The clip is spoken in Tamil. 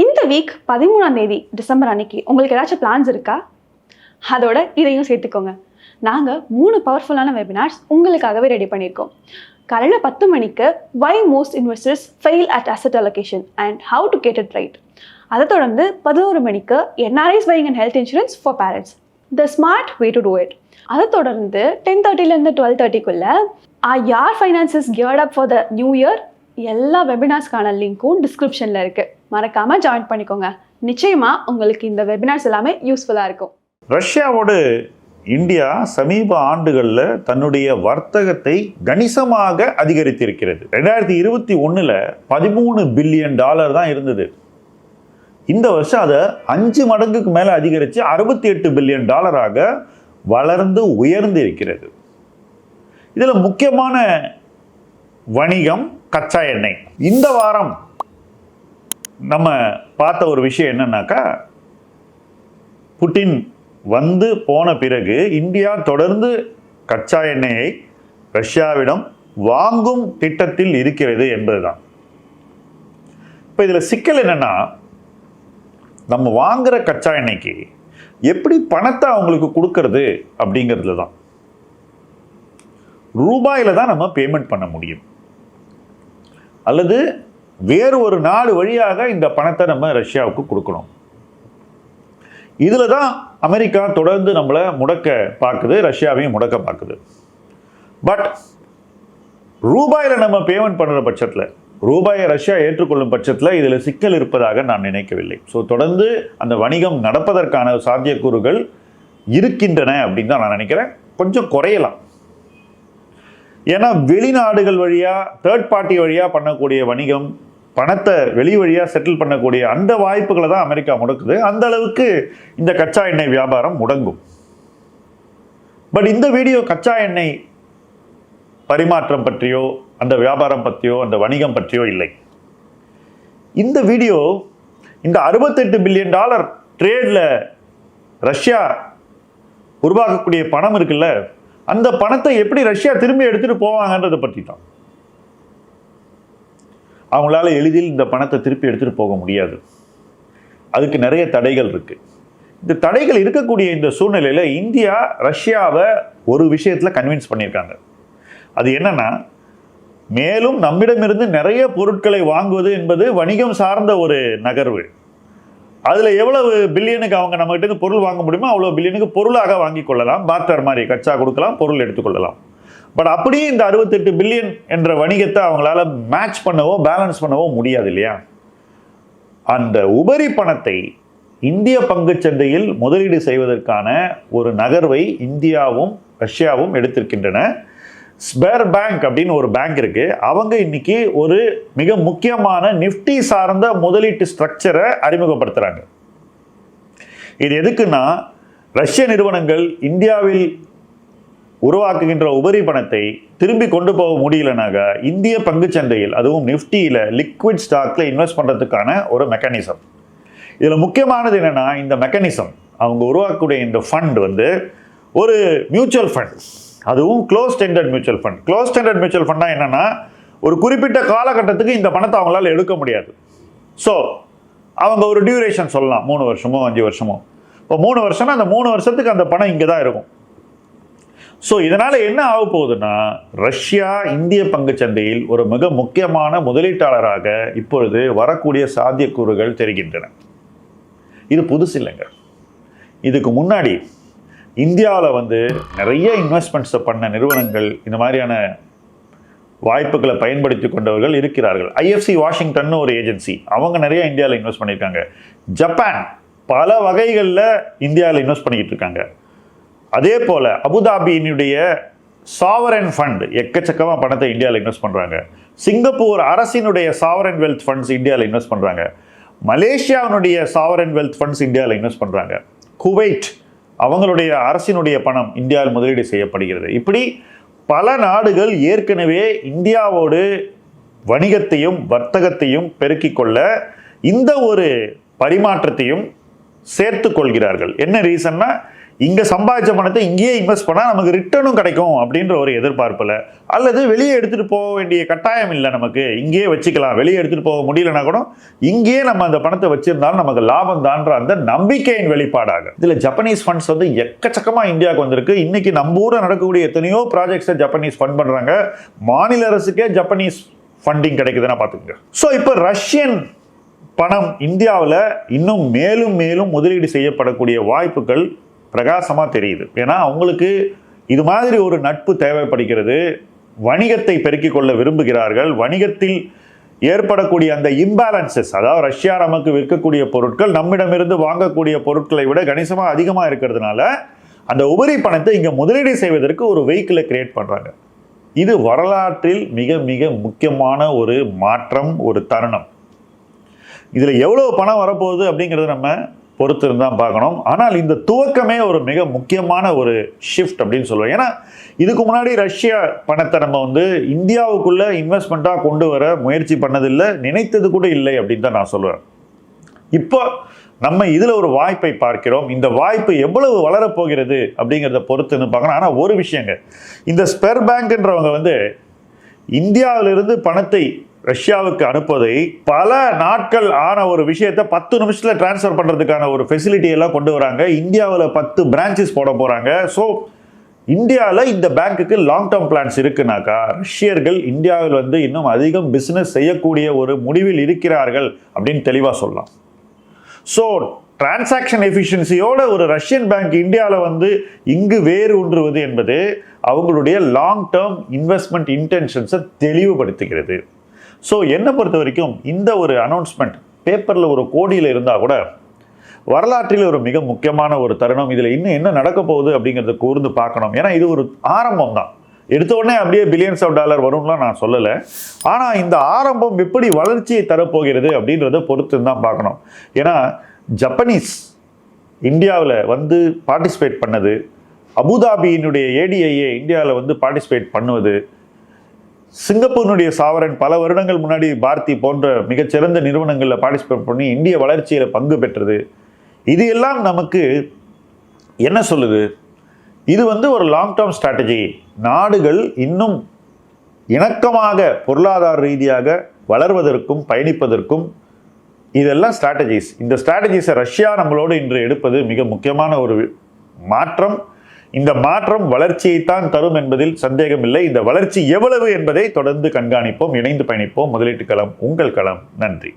இந்த வீக் 13ஆம் தேதி டிசம்பர் அன்னைக்கு உங்களுக்கு ஏதாச்சும் பிளான்ஸ் இருக்கா? அதோட இதையும் சேர்த்துக்கோங்க. நாங்கள் 3 பவர்ஃபுல்லான வெபினார்ஸ் உங்களுக்காகவே ரெடி பண்ணியிருக்கோம். காலையில் 10 மணிக்கு why most investors fail at asset allocation and how to get it right. அதை தொடர்ந்து 11 மணிக்கு NRIs buying and health insurance for parents, the smart way to do it. அதை தொடர்ந்து 10:30 12:30 your finances geared up for the new year. எல்லா வெபினார்ஸ்க்கான லிங்க்கும் டிஸ்கிரிப்ஷனில் இருக்குது. மறக்காமல் ஜாயின் பண்ணிக்கோங்க. நிச்சயமாக உங்களுக்கு இந்த வெபினார்ஸ் எல்லாமே யூஸ்ஃபுல்லாக இருக்கும். ரஷ்யாவோடு இந்தியா சமீப ஆண்டுகளில் தன்னுடைய வர்த்தகத்தை கணிசமாக அதிகரித்திருக்கிறது. 2021 $13 பில்லியன் தான் இருந்தது. இந்த வருஷம் அதை 5 மடங்குக்கு மேலே அதிகரித்து $68 பில்லியன் வளர்ந்து உயர்ந்து இருக்கிறது. இதில் முக்கியமான வணிகம் கச்சா எண்ணெய். இந்த வாரம் நம்ம பார்த்த ஒரு விஷயம் என்னன்னாக்கா, புட்டின் வந்து போன பிறகு இந்தியா தொடர்ந்து கச்சா எண்ணெயை ரஷ்யாவிடம் வாங்கும் திட்டத்தில் இருக்கிறது என்பதுதான். இப்போ இதில் சிக்கல் என்னன்னா, நம்ம வாங்குற கச்சா எண்ணெய்க்கு எப்படி பணத்தை அவங்களுக்கு கொடுக்கறது அப்படிங்கிறதுல தான். ரூபாயில தான் நம்ம பேமெண்ட் பண்ண முடியும், அல்லது வேறு ஒரு நாடு வழியாக இந்த பணத்தை நம்ம ரஷ்யாவுக்கு கொடுக்கணும். இதில் தான் அமெரிக்கா தொடர்ந்து நம்மளை முடக்க பார்க்குது, ரஷ்யாவையும் முடக்க பார்க்குது. பட் ரூபாயில் நம்ம பேமெண்ட் பண்ணுற பட்சத்தில், ரூபாயை ரஷ்யா ஏற்றுக்கொள்ளும் பட்சத்தில் இதில் சிக்கல் இருப்பதாக நான் நினைக்கவில்லை. ஸோ தொடர்ந்து அந்த வணிகம் நடப்பதற்கான சாத்தியக்கூறுகள் இருக்கின்றன அப்படின்னு தான் நான் நினைக்கிறேன். கொஞ்சம் குறையலாம். ஏன்னா வெளிநாடுகள் வழியாக, தேர்ட் பார்ட்டி வழியாக பண்ணக்கூடிய வணிகம், பணத்தை வெளி வழியாக செட்டில் பண்ணக்கூடிய அந்த வாய்ப்புகளை தான் அமெரிக்கா முடக்குது. அந்த அளவுக்கு இந்த கச்சா எண்ணெய் வியாபாரம் முடங்கும். பட் இந்த வீடியோ கச்சா எண்ணெய் பரிமாற்றம் பற்றியோ, அந்த வியாபாரம் பற்றியோ, அந்த வணிகம் பற்றியோ இல்லை. இந்த வீடியோ இந்த $68 பில்லியன் ட்ரேடில் ரஷ்யா உருவாக்கக்கூடிய பணம் இருக்குல்ல, அந்த பணத்தை எப்படி ரஷ்யா திரும்பி எடுத்துகிட்டு போவாங்கன்றதை பற்றி தான். அவங்களால எளிதில் இந்த பணத்தை திருப்பி எடுத்துகிட்டு போக முடியாது. அதுக்கு நிறைய தடைகள் இருக்குது. இந்த தடைகள் இருக்கக்கூடிய இந்த சூழ்நிலையில் இந்தியா ரஷ்யாவை ஒரு விஷயத்தில் கன்வின்ஸ் பண்ணியிருக்காங்க. அது என்னன்னா, மேலும் நம்மிடமிருந்து நிறைய பொருட்களை வாங்குவது என்பது வணிகம் சார்ந்த ஒரு நகர்வு. அதில் எவ்வளவு பில்லியனுக்கு அவங்க நம்மகிட்ட பொருள் வாங்க முடியுமோ அவ்வளோ பில்லியனுக்கு பொருளாக வாங்கி கொள்ளலாம். பார்ட்டர் மாதிரி கச்சா கொடுக்கலாம், பொருள் எடுத்துக்கொள்ளலாம். பட் அப்படியே இந்த 68 பில்லியன் என்ற வணிகத்தை அவங்களால மேட்ச் பண்ணவோ பேலன்ஸ் பண்ணவோ முடியாது இல்லையா? அந்த உபரி பணத்தை இந்திய பங்குச்சந்தையில் முதலீடு செய்வதற்கான ஒரு நகர்வை இந்தியாவும் ரஷ்யாவும் எடுத்திருக்கின்றன. ஸ்பேர் பேங்க் அப்படின்னு ஒரு பேங்க் இருக்கு. அவங்க இன்னைக்கு ஒரு மிக முக்கியமான நிஃப்டி சார்ந்த முதலீட்டு ஸ்ட்ரக்சரை அறிமுகப்படுத்துறாங்க. இது எதுக்குன்னா, ரஷ்ய நிறுவனங்கள் இந்தியாவில் உருவாக்குகின்ற உபரி பணத்தை திரும்பி கொண்டு போக முடியலனாக இந்திய பங்குச்சந்தையில், அதுவும் நிஃப்டியில் லிக்விட் ஸ்டாக்ல இன்வெஸ்ட் பண்றதுக்கான ஒரு மெக்கானிசம். இதில் முக்கியமானது என்னன்னா, இந்த மெக்கானிசம் அவங்க உருவாக்கக்கூடிய இந்த ஃபண்ட் வந்து ஒரு மியூச்சுவல் ஃபண்ட், அதுவும் closed ended mutual fund. Closed ended mutual ஃபண்டாக என்னன்னா, ஒரு குறிப்பிட்ட காலகட்டத்துக்கு இந்த பணத்தை அவங்களால எடுக்க முடியாது. ஸோ அவங்க ஒரு டியூரேஷன் சொல்லலாம், 3 வருஷமோ 5 வருஷமோ. இப்போ 3 வருஷம்னா அந்த 3 வருஷத்துக்கு அந்த பணம் இங்கே தான் இருக்கும். ஸோ இதனால் என்ன ஆக போகுதுன்னா, ரஷ்யா இந்திய பங்குச்சந்தையில் ஒரு மிக முக்கியமான முதலீட்டாளராக இப்பொழுது வரக்கூடிய சாத்தியக்கூறுகள் தெரிகின்றன. இது புதுசு இல்லைங்க. இதுக்கு முன்னாடி இந்தியாவில் வந்து நிறைய இன்வெஸ்ட்மெண்ட்ஸை பண்ண நிறுவனங்கள், இந்த மாதிரியான வாய்ப்புகளை பயன்படுத்தி கொண்டவர்கள் இருக்கிறார்கள். ஐஎஃப்சி வாஷிங்டன் ஒரு ஏஜென்சி, அவங்க நிறைய இந்தியாவில் இன்வெஸ்ட் பண்ணியிருக்காங்க. ஜப்பான் பல வகைகளில் இந்தியாவில் இன்வெஸ்ட் பண்ணிக்கிட்டு இருக்காங்க. அதே போல் அபுதாபியினுடைய சாவரன் ஃபண்ட் எக்கச்சக்கமாக பணத்தை இந்தியாவில் இன்வெஸ்ட் பண்ணுறாங்க. சிங்கப்பூர் அரசினுடைய சாவரன் வெல்த் ஃபண்ட்ஸ் இந்தியாவில் இன்வெஸ்ட் பண்ணுறாங்க. மலேசியாவினுடைய சாவரன் வெல்த் ஃபண்ட்ஸ் இந்தியாவில் இன்வெஸ்ட் பண்ணுறாங்க. குவைட் அவங்களுடைய அரசினுடைய பணம் இந்தியாவில் முதலீடு செய்யப்படுகிறது. இப்படி பல நாடுகள் ஏற்கனவே இந்தியாவோடு வணிகத்தையும் வர்த்தகத்தையும் பெருக்கிக் கொள்ள இந்த ஒரு பரிமாற்றத்தையும் சேர்த்து கொள்கிறார்கள். என்ன ரீசன்னா, இங்க சம்பாதிச்ச பணத்தை இங்கேயே இன்வெஸ்ட் பண்ணா நமக்கு ரிட்டர்னும் கிடைக்கும் அப்படின்ற ஒரு எதிர்பார்ப்புல, அல்லது வெளியே எடுத்துட்டு போக வேண்டிய கட்டாயம் இல்லை, நமக்கு இங்கேயே வச்சுக்கலாம், வெளியே எடுத்துட்டு போக முடியலன்னா கூட இங்கேயே நம்ம அந்த பணத்தை வச்சிருந்தாலும் நமக்கு லாபம் தான்ற அந்த நம்பிக்கையின் வெளிப்பாடாக இதுல ஜப்பனீஸ் ஃபண்ட்ஸ் வந்து எக்கச்சக்கமா இந்தியாவுக்கு வந்திருக்கு. இன்னைக்கு நம்ம ஊர்ல நடக்கக்கூடிய எத்தனையோ ப்ராஜெக்ட்ஸை ஜப்பனீஸ் ஃபண்ட் பண்றாங்க. மாநில அரசுக்கே ஜப்பனீஸ் ஃபண்டிங் கிடைக்குதுன்னா பாத்துக்கோங்க. ஸோ இப்போ ரஷ்யன் பணம் இந்தியாவில் இன்னும் மேலும் மேலும் முதலீடு செய்யப்படக்கூடிய வாய்ப்புகள் பிரகாசமா தெரியுது. ஏன்னா அவங்களுக்கு இது மாதிரி ஒரு நட்பு தேவைப்படுகிறது. வணிகத்தை பெருக்கிக் கொள்ள விரும்புகிறார்கள். வணிகத்தில் ஏற்படக்கூடிய அந்த இம்பேலன்சஸ், அதாவது ரஷ்யா நமக்கு விற்கக்கூடிய பொருட்கள் நம்மிடமிருந்து வாங்கக்கூடிய பொருட்களை விட கணிசமாக அதிகமாக இருக்கிறதுனால அந்த உபரி பணத்தை இங்கே முதலீடு செய்வதற்கு ஒரு வெஹிக்கிளை கிரியேட் பண்ணுறாங்க. இது வரலாற்றில் மிக மிக முக்கியமான ஒரு மாற்றம், ஒரு தருணம். இதில் எவ்வளோ பணம் வரப்போகுது அப்படிங்கிறத நம்ம பொறுத்து இருந்தால் பார்க்கணும். ஆனால் இந்த துவக்கமே ஒரு மிக முக்கியமான ஒரு ஷிஃப்ட் அப்படின்னு சொல்லுவேன். ஏன்னா இதுக்கு முன்னாடி ரஷ்யா பணத்தை நம்ம வந்து இந்தியாவுக்குள்ள இன்வெஸ்ட்மெண்ட்டாக கொண்டு வர முயற்சி பண்ணதில்லை, நினைத்தது கூட இல்லை அப்படின்னு தான் நான் சொல்லுவேன். இப்போ நம்ம இதில் ஒரு வாய்ப்பை பார்க்கிறோம். இந்த வாய்ப்பு எவ்வளவு வளரப்போகிறது அப்படிங்கிறத பொறுத்துன்னு பார்க்கணும். ஆனால் ஒரு விஷயங்க, இந்த ஸ்பெர் பேங்க்ன்றவங்க வந்து இந்தியாவிலிருந்து பணத்தை ரஷ்யாவுக்கு அனுப்புவதை பல நாட்கள் ஆன ஒரு விஷயத்தை 10 நிமிஷத்தில் டிரான்ஸ்ஃபர் பண்ணுறதுக்கான ஒரு ஃபெசிலிட்டி எல்லாம் கொண்டு வராங்க. இந்தியாவில் 10 பிரான்ச்சஸ் போட போகிறாங்க. ஸோ இந்தியாவில் இந்த பேங்க்குக்கு லாங் டேர்ம் பிளான்ஸ் இருக்குனாக்கா ரஷ்யர்கள் இந்தியாவில் வந்து இன்னும் அதிகம் பிஸ்னஸ் செய்யக்கூடிய ஒரு முடிவில் இருக்கிறார்கள் அப்படின்னு தெளிவாக சொல்லலாம். ஸோ டிரான்சாக்ஷன் எஃபிஷியன்சியோட ஒரு ரஷ்யன் பேங்க் இந்தியாவில் வந்து இங்கு வேறு ஊன்றுவது என்பது அவங்களுடைய லாங் டேர்ம் இன்வெஸ்ட்மெண்ட் இன்டென்ஷன்ஸை தெளிவுபடுத்துகிறது. ஸோ என்னை பொறுத்த வரைக்கும் இந்த ஒரு அனௌன்ஸ்மெண்ட் பேப்பரில் ஒரு கோடியில் இருந்தால் கூட வரலாற்றில் ஒரு மிக முக்கியமான ஒரு தருணம். இதில் இன்னும் என்ன நடக்க போகுது அப்படிங்கிறத கூர்ந்து பார்க்கணும். ஏன்னா இது ஒரு ஆரம்பம் தான். எடுத்த உடனே அப்படியே பில்லியன்ஸ் ஆஃப் டாலர் வரும்லாம் நான் சொல்லலை. ஆனால் இந்த ஆரம்பம் எப்படி வளர்ச்சியை தரப்போகிறது அப்படின்றத பொறுத்து தான் பார்க்கணும். ஏன்னா ஜப்பனீஸ் இந்தியாவில் வந்து பார்ட்டிசிபேட் பண்ணது, அபுதாபியினுடைய ஏடிஐஏ இந்தியாவில் வந்து பார்ட்டிசிபேட் பண்ணுவது, சிங்கப்பூரினுடைய சாவரன் பல வருடங்கள் முன்னாடி பாரதி போன்ற மிகச்சிறந்த நிறுவனங்களில் பார்ட்டிசிபேட் பண்ணி இந்திய வளர்ச்சியில் பங்கு பெற்றது, இது எல்லாம் நமக்கு என்ன சொல்லுது? இது வந்து ஒரு லாங் டேர்ம் ஸ்ட்ராட்டஜி. நாடுகள் இன்னும் இணக்கமாக பொருளாதார ரீதியாக வளர்வதற்கும் பயணிப்பதற்கும் இதெல்லாம் ஸ்ட்ராட்டஜிஸ். இந்த ஸ்ட்ராட்டஜிஸை ரஷ்யா நம்மளோடு இன்று எடுப்பது மிக முக்கியமான ஒரு மாற்றம். இந்த மாற்றம் வளர்ச்சியைத்தான் தரும் என்பதில் சந்தேகமில்லை. இந்த வளர்ச்சி எவ்வளவு என்பதை தொடர்ந்து கண்காணிப்போம், இணைந்து பயணிப்போம். முதலீட்டு களம் உங்கள் களம். நன்றி.